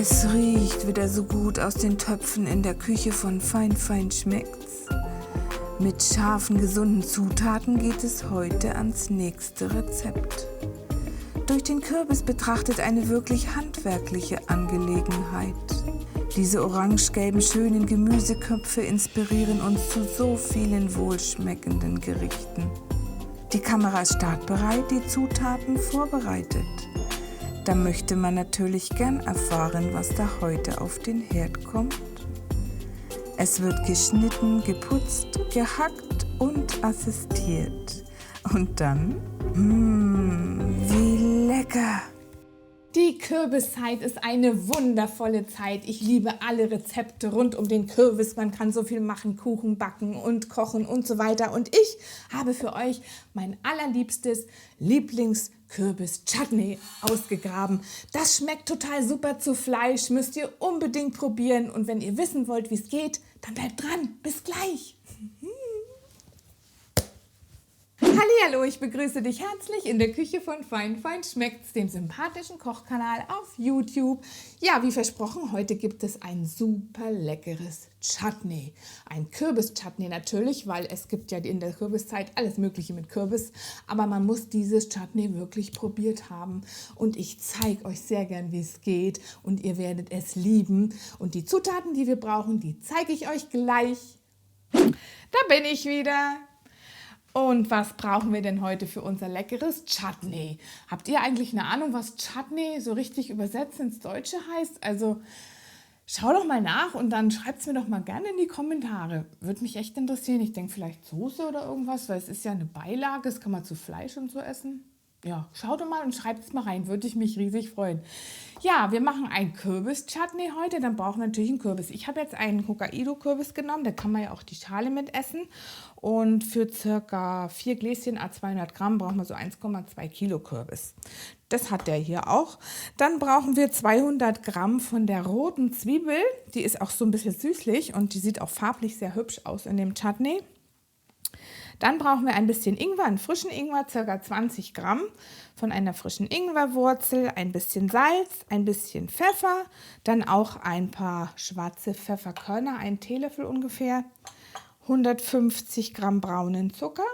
Es riecht wieder so gut aus den Töpfen in der Küche von Fein Fein schmeckt's. Mit scharfen, gesunden Zutaten geht es heute ans nächste Rezept. Durch den Kürbis betrachtet eine wirklich handwerkliche Angelegenheit. Diese orange-gelben, schönen Gemüseköpfe inspirieren uns zu so vielen wohlschmeckenden Gerichten. Die Kamera ist startbereit, die Zutaten vorbereitet. Da möchte man natürlich gern erfahren, was da heute auf den Herd kommt. Es wird geschnitten, geputzt, gehackt und assistiert. Und dann, wie lecker! Die Kürbiszeit ist eine wundervolle Zeit. Ich liebe alle Rezepte rund um den Kürbis. Man kann so viel machen, Kuchen backen und kochen und so weiter. Und ich habe für euch mein allerliebstes Lieblings-Kürbis-Chutney ausgegraben. Das schmeckt total super zu Fleisch, müsst ihr unbedingt probieren. Und wenn ihr wissen wollt, wie es geht, dann bleibt dran. Bis gleich. Hallihallo, ich begrüße dich herzlich in der Küche von Fein Fein schmeckt's, dem sympathischen Kochkanal auf YouTube. Ja, wie versprochen, heute gibt es ein super leckeres Chutney. Ein Kürbis-Chutney natürlich, weil es gibt ja in der Kürbiszeit alles Mögliche mit Kürbis. Aber man muss dieses Chutney wirklich probiert haben. Und ich zeige euch sehr gern, wie es geht. Und ihr werdet es lieben. Und die Zutaten, die wir brauchen, die zeige ich euch gleich. Da bin ich wieder. Und was brauchen wir denn heute für unser leckeres Chutney? Habt ihr eigentlich eine Ahnung, was Chutney so richtig übersetzt ins Deutsche heißt? Also schau doch mal nach und dann schreibt es mir doch mal gerne in die Kommentare. Würde mich echt interessieren. Ich denke vielleicht Soße oder irgendwas, weil es ist ja eine Beilage. Das kann man zu Fleisch und so essen. Ja, schaut doch mal und schreibt es mal rein. Würde ich mich riesig freuen. Ja, wir machen ein Kürbis-Chutney heute. Dann brauchen wir natürlich einen Kürbis. Ich habe jetzt einen Hokkaido-Kürbis genommen. Da kann man ja auch die Schale mit essen. Und für ca. 4 Gläschen à 200 Gramm brauchen wir so 1,2 Kilo Kürbis. Das hat der hier auch. Dann brauchen wir 200 Gramm von der roten Zwiebel. Die ist auch so ein bisschen süßlich und die sieht auch farblich sehr hübsch aus in dem Chutney. Dann brauchen wir ein bisschen Ingwer, einen frischen Ingwer, ca. 20 Gramm von einer frischen Ingwerwurzel, ein bisschen Salz, ein bisschen Pfeffer, dann auch ein paar schwarze Pfefferkörner, einen Teelöffel ungefähr, 150 Gramm braunen Zucker,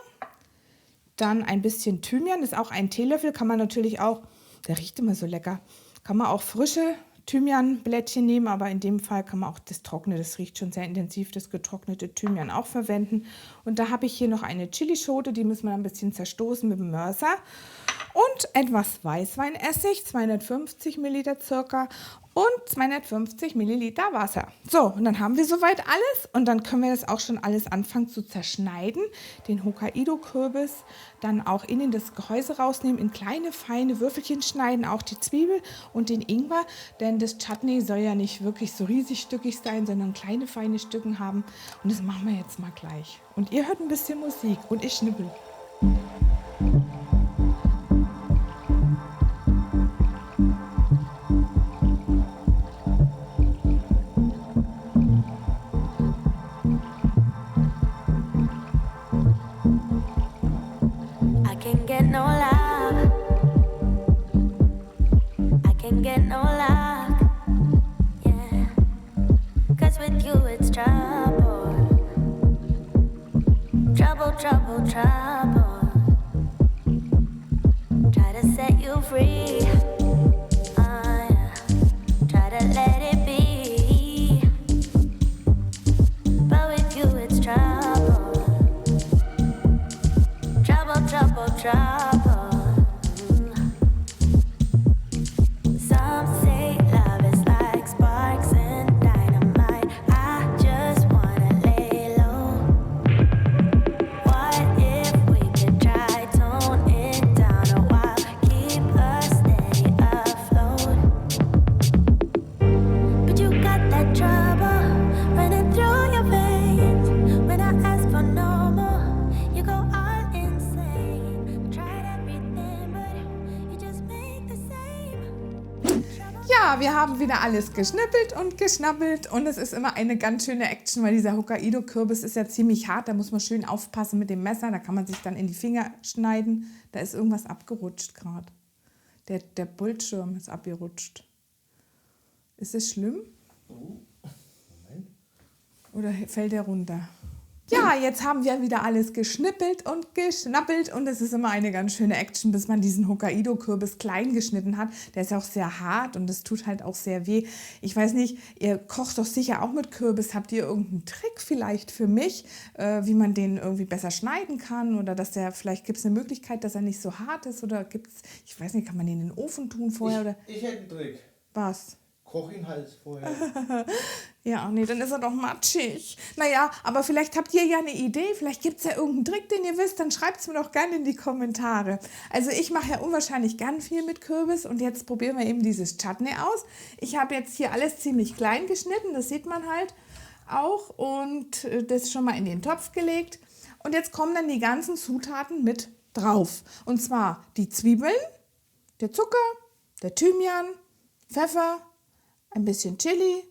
dann ein bisschen Thymian, das ist auch ein Teelöffel, kann man natürlich auch, der riecht immer so lecker, kann man auch frische Thymianblättchen nehmen, aber in dem Fall kann man auch das trockene, das riecht schon sehr intensiv, das getrocknete Thymian auch verwenden. Und da habe ich hier noch eine Chilischote, die müssen wir ein bisschen zerstoßen mit dem Mörser. Und etwas Weißweinessig, 250 Milliliter circa und 250 Milliliter Wasser. So, und dann haben wir soweit alles und dann können wir das auch schon alles anfangen zu zerschneiden. Den Hokkaido-Kürbis dann auch in das Gehäuse rausnehmen, in kleine, feine Würfelchen schneiden, auch die Zwiebel und den Ingwer, denn das Chutney soll ja nicht wirklich so riesig stückig sein, sondern kleine, feine Stücken haben. Und das machen wir jetzt mal gleich. Und ihr hört ein bisschen Musik und ich schnippel. Get no love, I can get no luck, yeah, 'cause with you it's trouble, trouble, trouble, trouble, try to set you free, yeah. Try to let it be, but with you it's trouble, trouble, trouble, trouble. Some say love is like sparks and dynamite. I just wanna lay low. What if we could try tone it down a while, keep us steady afloat? But you got that trouble running through your veins. When I ask for no more, you go all insane. Tried everything, but you just make the same. Ja, wir haben wieder alles geschnippelt und geschnappelt und es ist immer eine ganz schöne Action, weil dieser Hokkaido-Kürbis ist ja ziemlich hart, da muss man schön aufpassen mit dem Messer, da kann man sich dann in die Finger schneiden. Da ist irgendwas abgerutscht gerade. Der Bildschirm ist abgerutscht. Ist es schlimm? Moment. Oder fällt er runter? Ja, jetzt haben wir wieder alles geschnippelt und geschnappelt und es ist immer eine ganz schöne Action, bis man diesen Hokkaido-Kürbis klein geschnitten hat. Der ist auch sehr hart und es tut halt auch sehr weh. Ich weiß nicht, ihr kocht doch sicher auch mit Kürbis. Habt ihr irgendeinen Trick vielleicht für mich, wie man den irgendwie besser schneiden kann oder dass der, vielleicht gibt es eine Möglichkeit, dass er nicht so hart ist oder gibt es, ich weiß nicht, kann man den in den Ofen tun vorher oder Ich hätte einen Trick. was? Koch ihn halt vorher. Ja, nee, dann ist er doch matschig. Naja, aber vielleicht habt ihr ja eine Idee, vielleicht gibt es ja irgendeinen Trick, den ihr wisst, dann schreibt es mir doch gerne in die Kommentare. Also ich mache ja unwahrscheinlich gern viel mit Kürbis und jetzt probieren wir eben dieses Chutney aus. Ich habe jetzt hier alles ziemlich klein geschnitten, das sieht man halt auch und das schon mal in den Topf gelegt. Und jetzt kommen dann die ganzen Zutaten mit drauf. Und zwar die Zwiebeln, der Zucker, der Thymian, Pfeffer, ein bisschen Chili,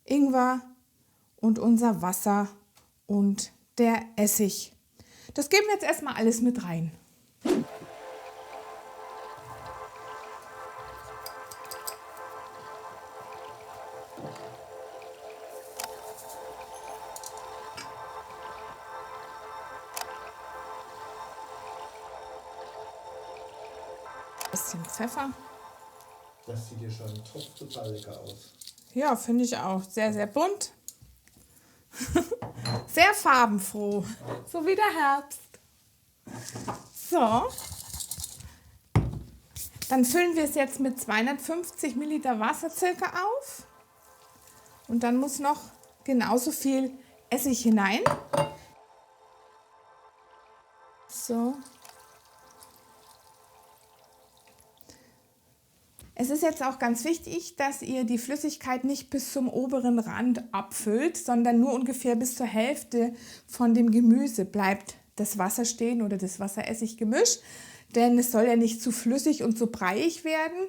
Ingwer und unser Wasser und der Essig. Das geben wir jetzt erstmal alles mit rein. Bisschen Pfeffer. Das sieht ja schon top total lecker aus. Ja, finde ich auch. Sehr, sehr bunt. Sehr farbenfroh. So wie der Herbst. So. Dann füllen wir es jetzt mit 250 Milliliter Wasser circa auf. Und dann muss noch genauso viel Essig hinein. So. Es ist jetzt auch ganz wichtig, dass ihr die Flüssigkeit nicht bis zum oberen Rand abfüllt, sondern nur ungefähr bis zur Hälfte von dem Gemüse bleibt das Wasser stehen oder das Wasser-Essig-Gemisch, denn es soll ja nicht zu flüssig und zu breiig werden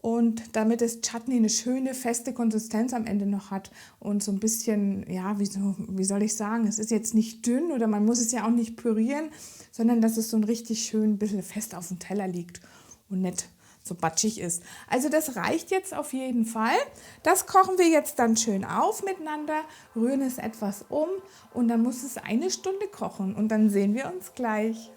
und damit das Chutney eine schöne, feste Konsistenz am Ende noch hat und so ein bisschen, ja, wie soll ich sagen, es ist jetzt nicht dünn oder man muss es ja auch nicht pürieren, sondern dass es so ein richtig schön bisschen fest auf dem Teller liegt und nicht so batschig ist. Also das reicht jetzt auf jeden Fall. Das kochen wir jetzt dann schön auf miteinander, rühren es etwas um und dann muss es 1 Stunde kochen und dann sehen wir uns gleich.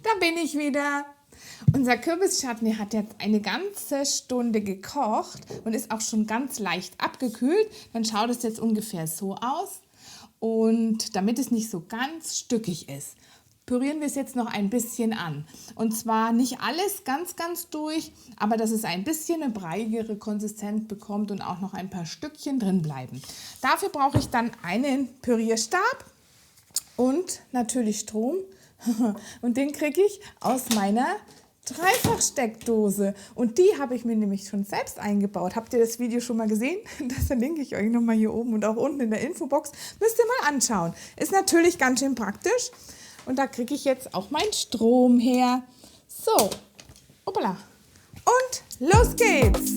Da bin ich wieder. Unser Kürbis-Chutney hat jetzt eine ganze Stunde gekocht und ist auch schon ganz leicht abgekühlt. Dann schaut es jetzt ungefähr so aus. Und damit es nicht so ganz stückig ist, pürieren wir es jetzt noch ein bisschen an. Und zwar nicht alles ganz, ganz durch, aber dass es ein bisschen eine breiigere Konsistenz bekommt und auch noch ein paar Stückchen drin bleiben. Dafür brauche ich dann einen Pürierstab und natürlich Strom. Und den kriege ich aus meiner Dreifachsteckdose. Und die habe ich mir nämlich schon selbst eingebaut. Habt ihr das Video schon mal gesehen? Das verlinke ich euch nochmal hier oben und auch unten in der Infobox. Müsst ihr mal anschauen. Ist natürlich ganz schön praktisch. Und da kriege ich jetzt auch meinen Strom her. So, hoppala. Und los geht's!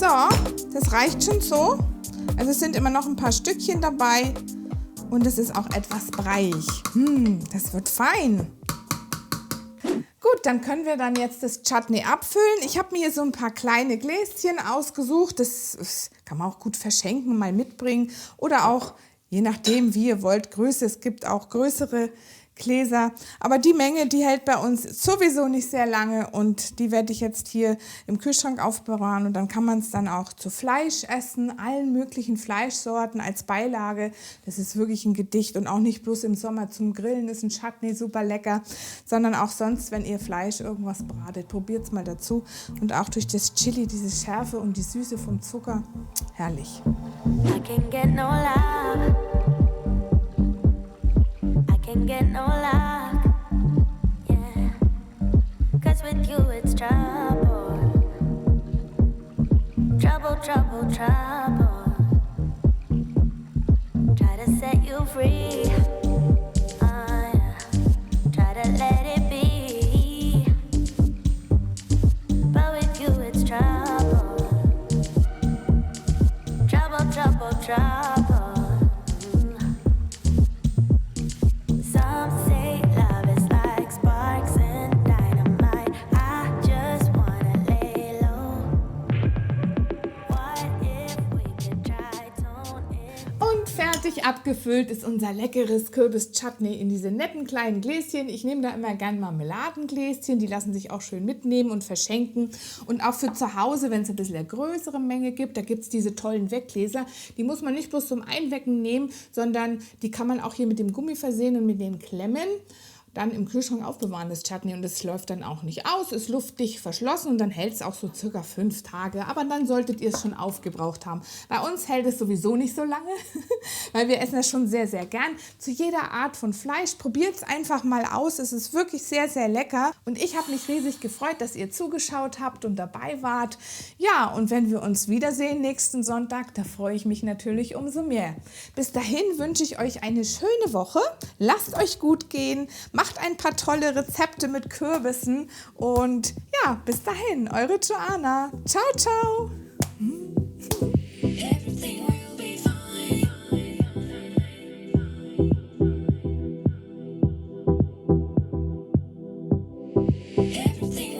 So, das reicht schon so. Also es sind immer noch ein paar Stückchen dabei und es ist auch etwas breiig. Das wird fein. Gut, dann können wir dann jetzt das Chutney abfüllen. Ich habe mir hier so ein paar kleine Gläschen ausgesucht. Das kann man auch gut verschenken, mal mitbringen oder auch Je nachdem, wie ihr wollt, Größe. Es gibt auch größere Gläser. Aber die Menge, die hält bei uns sowieso nicht sehr lange und die werde ich jetzt hier im Kühlschrank aufbewahren und dann kann man es dann auch zu Fleisch essen, allen möglichen Fleischsorten als Beilage. Das ist wirklich ein Gedicht und auch nicht bloß im Sommer zum Grillen ist ein Chutney super lecker, sondern auch sonst, wenn ihr Fleisch irgendwas bratet, probiert es mal dazu. Und auch durch das Chili, diese Schärfe und die Süße vom Zucker, herrlich. I can get no love. I can get no luck. Yeah. 'Cause with you it's trouble. Trouble, trouble, trouble. Try to set you free. Yeah. Try to let it be. But with you it's trouble. Trouble, trouble, trouble. Some say love is like sparks and dynamite. I just wanna lay low. What if we could try tone it? Und fertig abgefüllt ist unser leckeres Kürbis-Chutney in diese netten kleinen Gläschen. Ich nehme da immer gern Marmeladengläschen, die lassen sich auch schön mitnehmen und verschenken. Und auch für zu Hause, wenn es ein bisschen eine größere Menge gibt, da gibt es diese tollen Weggläser. Die muss man nicht bloß zum Einwecken nehmen, sondern die kann man auch hier mit dem Gummi versehen und mit den Klemmen dann im Kühlschrank aufbewahren, das Chutney. Und es läuft dann auch nicht aus, ist luftdicht verschlossen und dann hält es auch so circa 5 Tage. Aber dann solltet ihr es schon aufgebraucht haben. Bei uns hält es sowieso nicht so lange, weil wir essen das schon sehr, sehr gern. Zu jeder Art von Fleisch. Probiert es einfach mal aus. Es ist wirklich sehr, sehr lecker. Und ich habe mich riesig gefreut, dass ihr zugeschaut habt und dabei wart. Ja, und wenn wir uns wiedersehen nächsten Sonntag, da freue ich mich natürlich umso mehr. Bis dahin wünsche ich euch eine schöne Woche. Lasst euch gut gehen. Macht ein paar tolle Rezepte mit Kürbissen und ja, bis dahin, eure Joanna. Ciao, ciao. Everything will be fine. Everything